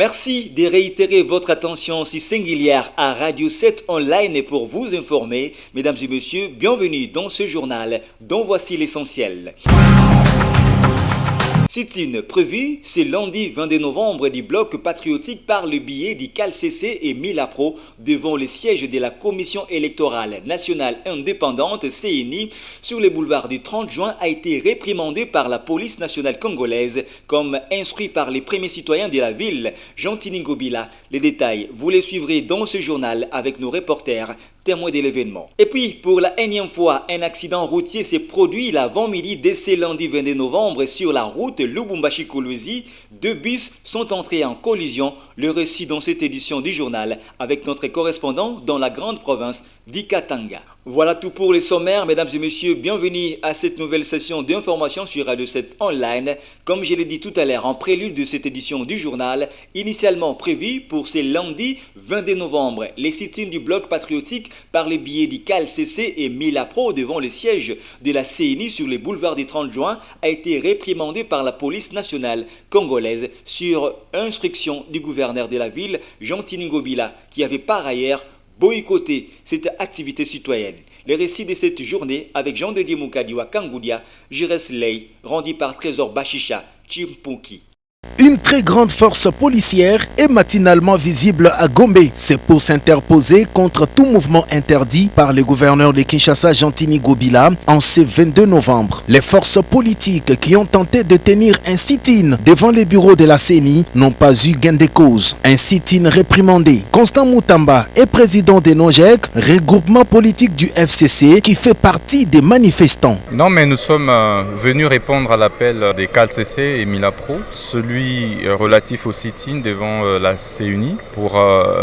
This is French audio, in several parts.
Merci de réitérer votre attention si singulière à Radio 7 Online pour vous informer. Mesdames et messieurs, bienvenue dans ce journal dont voici l'essentiel. Sit-in prévu ce lundi 22 novembre du bloc patriotique par le biais du CALCC et Milapro devant les sièges de la Commission électorale nationale indépendante CENI sur le boulevard du 30 juin a été réprimandé par la police nationale congolaise comme instruit par les premiers citoyens de la ville, Jean-Tini Ngobila. Les détails, vous les suivrez dans ce journal avec nos reporters témoins de l'événement. Et puis, pour la énième fois, un accident routier s'est produit l'avant-midi dès ce lundi 22 novembre sur la route Lubumbashi-Kolwezi. Deux bus sont entrés en collision. Le récit dans cette édition du journal avec notre correspondant dans la grande province d'Ikatanga. Voilà tout pour les sommaires, mesdames et messieurs. Bienvenue à cette nouvelle session d'information sur Radio 7 Online. Comme je l'ai dit tout à l'heure en prélude de cette édition du journal, initialement prévue pour ce lundi 22 novembre, les sit-ins du bloc patriotique par les billets du CALCC et Milapro devant les sièges de la CENI sur les boulevards du 30 juin a été réprimandé par la police nationale congolaise sur instruction du gouverneur de la ville, Jean-Tini Ngobila, qui avait par ailleurs boycotter cette activité citoyenne. Les récits de cette journée avec Jean-Dédié Moukadiwa Kangoudia, Jires Ley, rendu par Trésor Bachicha Chimpunki. Une très grande force policière est matinalement visible à Gombe. C'est pour s'interposer contre tout mouvement interdit par le gouverneur de Kinshasa, Jean-Tini Ngobila, en ce 22 novembre. Les forces politiques qui ont tenté de tenir un sit-in devant les bureaux de la CENI n'ont pas eu gain de cause. Un sit-in réprimandé. Constant Moutamba est président de NOJEC, regroupement politique du FCC, qui fait partie des manifestants. Non, mais nous sommes venus répondre à l'appel des CALCC et Milapro, celui relatif au sit-in devant la CENI pour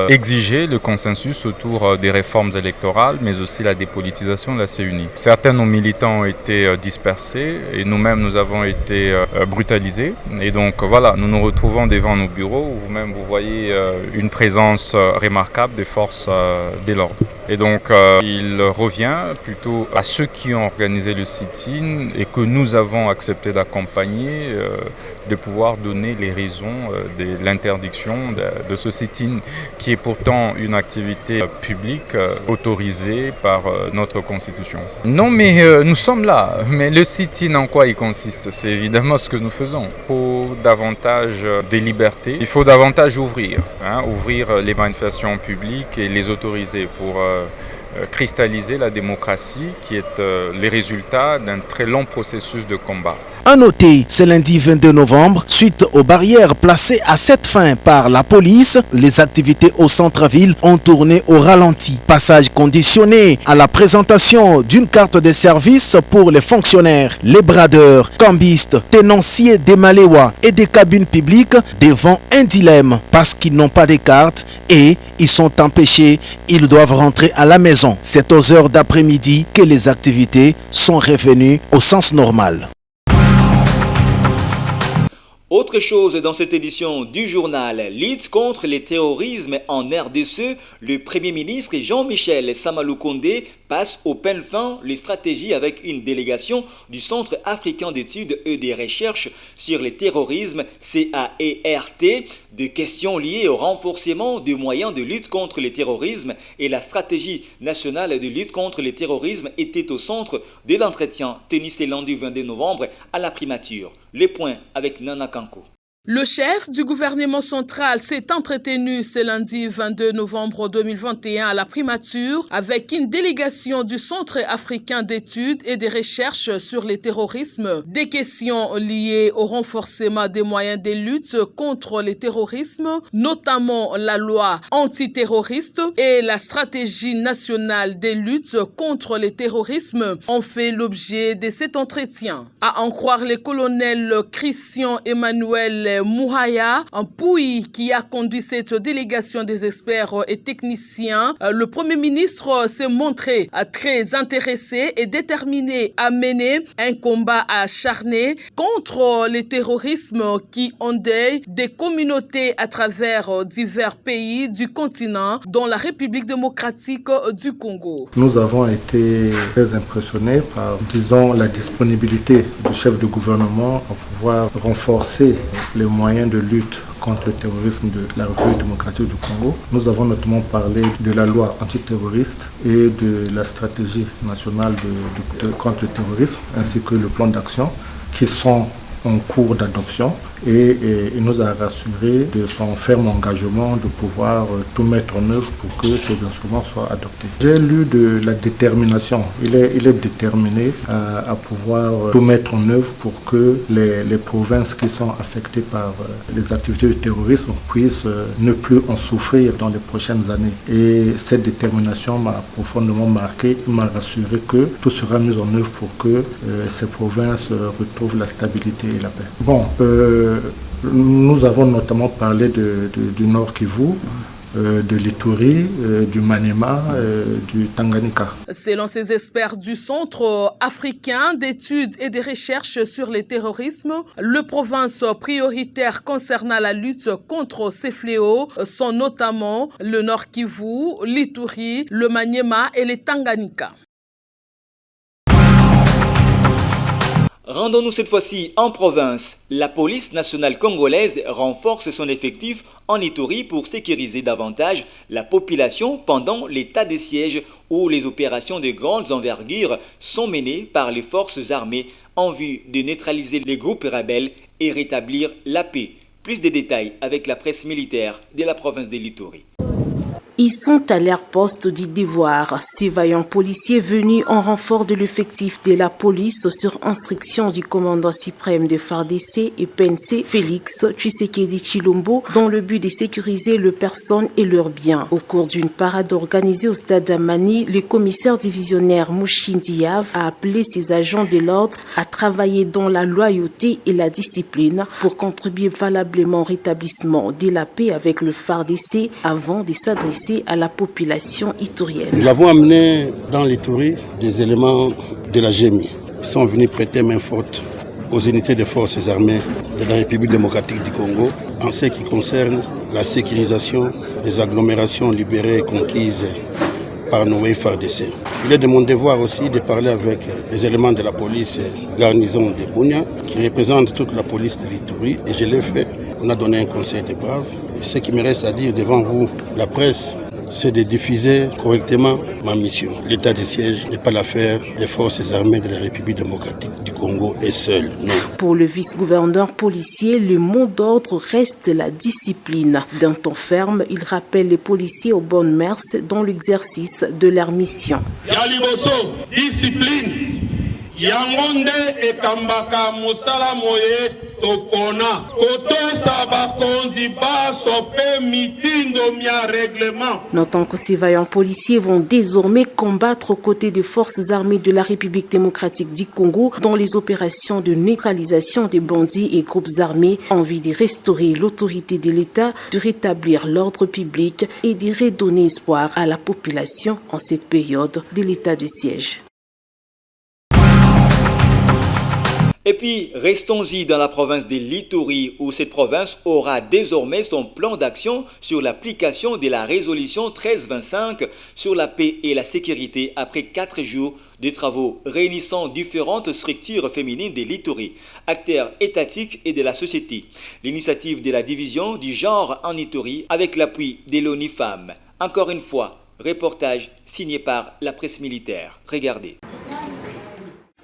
exiger le consensus autour des réformes électorales, mais aussi la dépolitisation de la CENI. Certains de nos militants ont été dispersés et nous-mêmes nous avons été brutalisés. Et donc voilà, nous nous retrouvons devant nos bureaux où vous-même vous voyez une présence remarquable des forces de l'ordre. Et donc il revient plutôt à ceux qui ont organisé le sit-in et que nous avons accepté d'accompagner de pouvoir donner les raisons de l'interdiction de ce sit-in qui est pourtant une activité publique autorisée par notre constitution. Non, mais nous sommes là. Mais le sit-in, en quoi il consiste? C'est évidemment ce que nous faisons. Il faut davantage de liberté. Il faut davantage ouvrir les manifestations publiques et les autoriser pour cristalliser la démocratie qui est les résultats d'un très long processus de combat. À noter, ce lundi 22 novembre, suite aux barrières placées à cette fin par la police, les activités au centre-ville ont tourné au ralenti. Passage conditionné à la présentation d'une carte de service pour les fonctionnaires, les bradeurs, cambistes, tenanciers des Maléwa et des cabines publiques devant un dilemme parce qu'ils n'ont pas de carte et ils sont empêchés, ils doivent rentrer à la maison. C'est aux heures d'après-midi que les activités sont revenues au sens normal. Autre chose dans cette édition du journal, lutte contre le terrorisme en RDC, le Premier ministre Jean-Michel Samaloukonde passe au peine fin les stratégies avec une délégation du Centre africain d'études et de recherche sur le terrorisme, CAERT, de questions liées au renforcement des moyens de lutte contre le terrorisme et la stratégie nationale de lutte contre le terrorisme était au centre de l'entretien tenu ce lundi 22 novembre à la primature. Les points avec Nana Kanko. Le chef du gouvernement central s'est entretenu ce lundi 22 novembre 2021 à la primature avec une délégation du Centre africain d'études et de recherches sur le terrorisme. Des questions liées au renforcement des moyens de lutte contre le terrorisme, notamment la loi antiterroriste et la stratégie nationale de lutte contre le terrorisme, ont fait l'objet de cet entretien. À en croire le colonel Christian Emmanuel Mouhaya, un Pouy qui a conduit cette délégation des experts et techniciens, le Premier ministre s'est montré très intéressé et déterminé à mener un combat acharné contre le terrorisme qui endeuille des communautés à travers divers pays du continent, dont la République démocratique du Congo. Nous avons été très impressionnés par, disons, la disponibilité du chef de gouvernement à pouvoir renforcer les moyens de lutte contre le terrorisme de la République démocratique du Congo. Nous avons notamment parlé de la loi antiterroriste et de la stratégie nationale contre le terrorisme, ainsi que le plan d'action qui sont en cours d'adoption et il nous a rassuré de son ferme engagement de pouvoir tout mettre en œuvre pour que ces instruments soient adoptés. J'ai lu de la détermination. Il est déterminé à pouvoir tout mettre en œuvre pour que les provinces qui sont affectées par les activités du terrorisme puissent ne plus en souffrir dans les prochaines années. Et cette détermination m'a profondément marqué. Il m'a rassuré que tout sera mis en œuvre pour que ces provinces retrouvent la stabilité et la paix. Bon, nous avons notamment parlé du Nord Kivu, de l'Ituri, du Maniema, du Tanganyika. Selon ces experts du Centre africain d'études et de recherches sur le terrorisme, les provinces prioritaires concernant la lutte contre ces fléaux sont notamment le Nord Kivu, l'Ituri, le Maniema et le Tanganyika. Rendons-nous cette fois-ci en province. La police nationale congolaise renforce son effectif en Ituri pour sécuriser davantage la population pendant l'état de siège où les opérations de grandes envergures sont menées par les forces armées en vue de neutraliser les groupes rebelles et rétablir la paix. Plus de détails avec la presse militaire de la province de l'Ituri. Ils sont à leur poste d'Île d'Ivoire. Ces vaillants policiers venus en renfort de l'effectif de la police sur instruction du commandant suprême de FARDC et PNC, Félix Tshisekedi Tshilombo, dans le but de sécuriser leurs personnes et leurs biens. Au cours d'une parade organisée au stade d'Amani, le commissaire divisionnaire Mouchindiav a appelé ses agents de l'ordre à travailler dans la loyauté et la discipline pour contribuer valablement au rétablissement de la paix avec le FARDC avant de s'adresser à la population iturienne. Nous avons amené dans l'Ituri des éléments de la GMI. Ils sont venus prêter main forte aux unités des forces armées de la République démocratique du Congo en ce qui concerne la sécurisation des agglomérations libérées et conquises par nos FARDC. Il est de mon devoir aussi de parler avec les éléments de la police garnison de Bunia qui représentent toute la police de l'Ituri et je l'ai fait. On a donné un conseil de brave. Et ce qui me reste à dire devant vous, la presse, c'est de diffuser correctement ma mission. L'état de siège n'est pas l'affaire des forces armées de la République démocratique du Congo et seul, non. Pour le vice-gouverneur policier, le mot d'ordre reste la discipline. D'un ton ferme, il rappelle les policiers aux bonnes mœurs dans l'exercice de leur mission. Yaliboso, discipline. Yangonde et Kambaka Moussala Moye Topona. Koto Saba Konziba Sope Mitindo Mia Règlement. Notons que ces vaillants policiers vont désormais combattre aux côtés des forces armées de la République démocratique du Congo dans les opérations de neutralisation des bandits et groupes armés en vue de restaurer l'autorité de l'État, de rétablir l'ordre public et de redonner espoir à la population en cette période de l'état de siège. Et puis, restons-y dans la province de l'Ituri où cette province aura désormais son plan d'action sur l'application de la résolution 1325 sur la paix et la sécurité après 4 jours de travaux réunissant différentes structures féminines de l'Ituri, acteurs étatiques et de la société. L'initiative de la division du genre en Ituri avec l'appui de l'ONU Femmes. Encore une fois, reportage signé par la presse militaire. Regardez.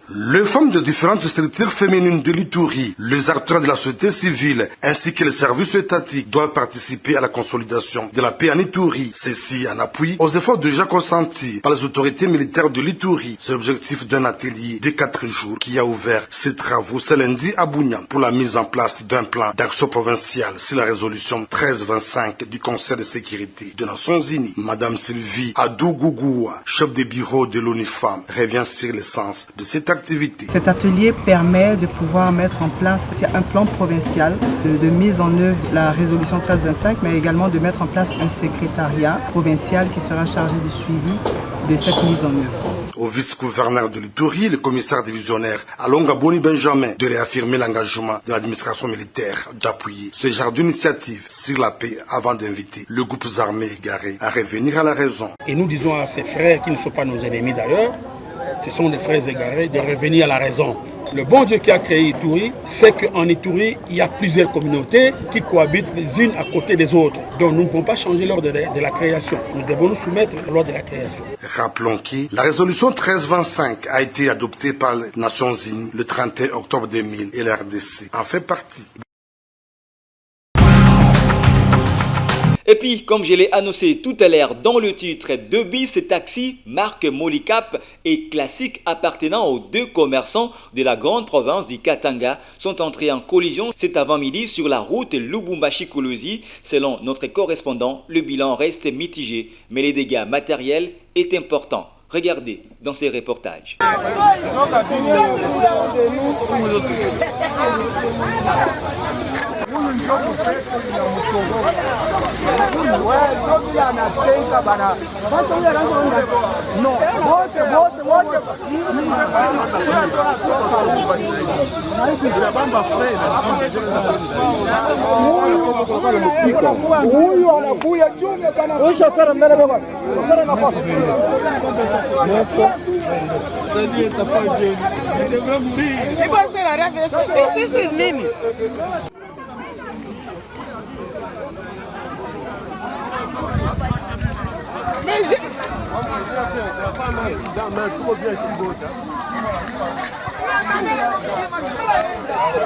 Les femmes de différentes structures féminines de l'Ituri, les acteurs de la société civile ainsi que les services étatiques doivent participer à la consolidation de la paix en Ituri. Ceci en appui aux efforts déjà consentis par les autorités militaires de l'Ituri. C'est l'objectif d'un atelier de 4 jours qui a ouvert ses travaux ce lundi à Bunia pour la mise en place d'un plan d'action provincial sur la résolution 1325 du Conseil de sécurité des Nations Unies. Madame Sylvie Adougougouwa, chef de bureau de l'ONU Femmes, revient sur l'essence de cette activité. Cet atelier permet de pouvoir mettre en place un plan provincial de mise en œuvre de la résolution 1325, mais également de mettre en place un secrétariat provincial qui sera chargé du suivi de cette mise en œuvre. Au vice-gouverneur de l'Ituri, le commissaire divisionnaire Alonga Boni Benjamin de réaffirmer l'engagement de l'administration militaire d'appuyer ce genre d'initiative sur la paix avant d'inviter le groupe armé égaré à revenir à la raison. Et nous disons à ces frères qui ne sont pas nos ennemis d'ailleurs, ce sont des frères égarés, de revenir à la raison. Le bon Dieu qui a créé Ituri, c'est qu'en Ituri, il y a plusieurs communautés qui cohabitent les unes à côté des autres. Donc nous ne pouvons pas changer l'ordre de la création. Nous devons nous soumettre à l'ordre de la création. Rappelons que la résolution 1325 a été adoptée par les Nations Unies le 31 octobre 2000 et la RDC en fait partie. Et puis, comme je l'ai annoncé tout à l'heure dans le titre, 2 bis taxi, marque Molicap et classique appartenant aux 2 commerçants de la grande province du Katanga sont entrés en collision cet avant-midi sur la route Lubumbashi-Kolosi. Selon notre correspondant, le bilan reste mitigé, mais les dégâts matériels est important. Regardez dans ces reportages.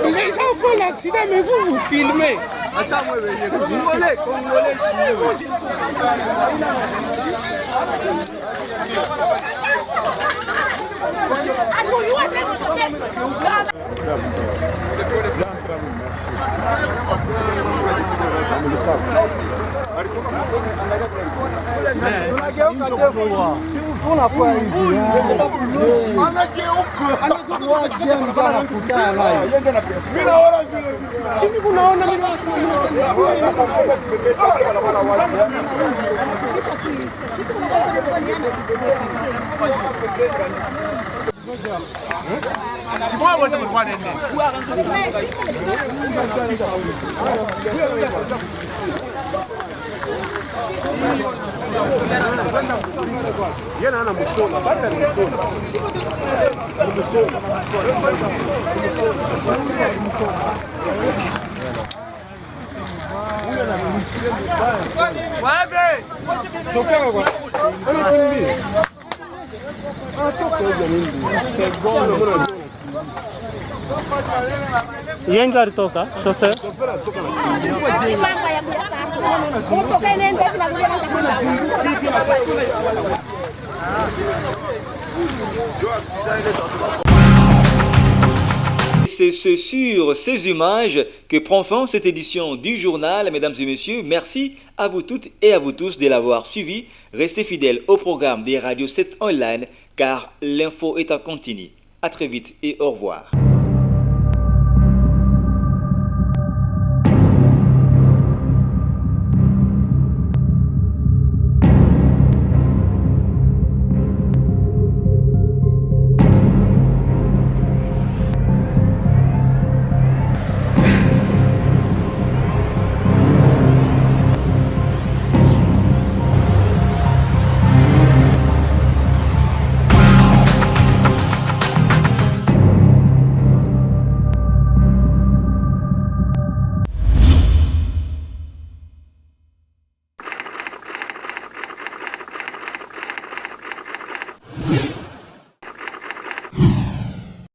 Les gens font l'accident, mais vous filmez. Yenga alitoka chauffeur. C'est sur ces images que prend fin cette édition du journal. Mesdames et messieurs, merci à vous toutes et à vous tous de l'avoir suivi. Restez fidèles au programme des radios 7 online car l'info est en continu. À très vite et au revoir.